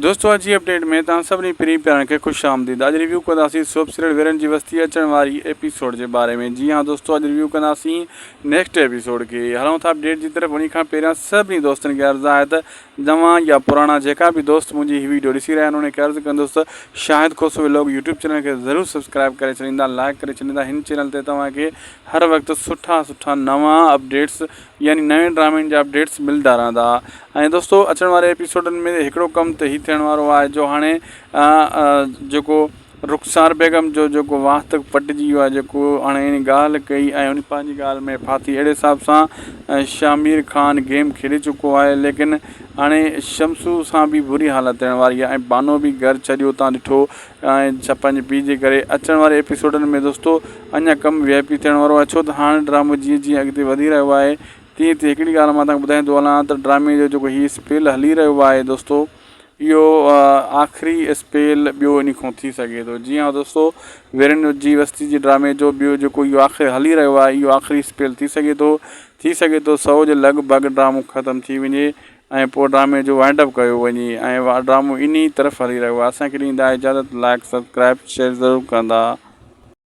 दोस्तों अॼु जी अपडेट में तव्हां सभिनी प्री प्यारनि खे ख़ुशि आमदीद। अॼु रिव्यू कंदासीं सोप सीरियल वीरन जी बस्ती अचण वारी एपिसोड जे बारे में। जी हाँ दोस्तों, अॼु रिव्यू कंदासीं नेक्स्ट एपिसोड खे। हलूं था अपडेट जी तरफ़। उन खां पहिरियां सभिनी दोस्तनि खे अर्ज़ु आहे त नवां या पुराणा जेका बि दोस्त मुंहिंजी हीअ वीडियो ॾिसी रहिया आहिनि उनखे अर्ज़ु कंदुसि त शाहिद खोसो व्लॉग यूट्यूब चैनल खे ज़रूरु सब्सक्राइब करे छॾींदा, लाइक करे छॾींदा। हिन चैनल ते तव्हांखे हर वक़्तु सुठा नवां अपडेट्स यानी नए ड्रामनि जा अपडेट्स मिलंदा रहंदा। ऐं दोस्तों अचण वारे एपिसोडनि में हिकिड़ो कमु त हीअ थियण वारो आहे जो हाणे जेको रुखसार बेगम जो जेको वास्तव पटिजी वियो आहे, जेको हाणे ॻाल्हि कई ऐं उन पंहिंजी ॻाल्हि में फाथी। अहिड़े हिसाब सां शामिर ख़ान गेम खेॾे चुको आहे, लेकिन हाणे शमसू सां बि बुरी हालत थियण वारी आहे ऐं बानो बि घरु छॾियो तव्हां ॾिठो ऐं पंहिंजे पीउ जे करे। अचण वारे एपिसोडनि में दोस्तों अञा कमु VIP थियण वारो आहे, छो त हाणे ड्रामो जीअं जीअं अॻिते वधी रहियो आहे तीअं तीअं हिकिड़ी ॻाल्हि मां तव्हांखे ॿुधाईंदो हलां त ड्रामे जो जेको हीअ स्पेल हली रहियो आहे दोस्तों, इहो आख़िरी स्पेल ॿियो इन खां थी सघे थो। जी हाँ दोस्तों, वीरन जी बस्ती जे ड्रामे जो ॿियो जेको इहो आख़िर हली रहियो आहे इहो आख़िरी स्पेल थी सघे थो 100 जे लॻभॻि ड्रामो ख़तमु थी वञे ऐं पोइ ड्रामे जो वाइंड अप कयो वञे ऐं ड्रामो इन तरफ़ हली रहियो आहे। असांखे ॾींदा इजाज़त, लाइक सब्सक्राइब शेयर ज़रूरु कंदा।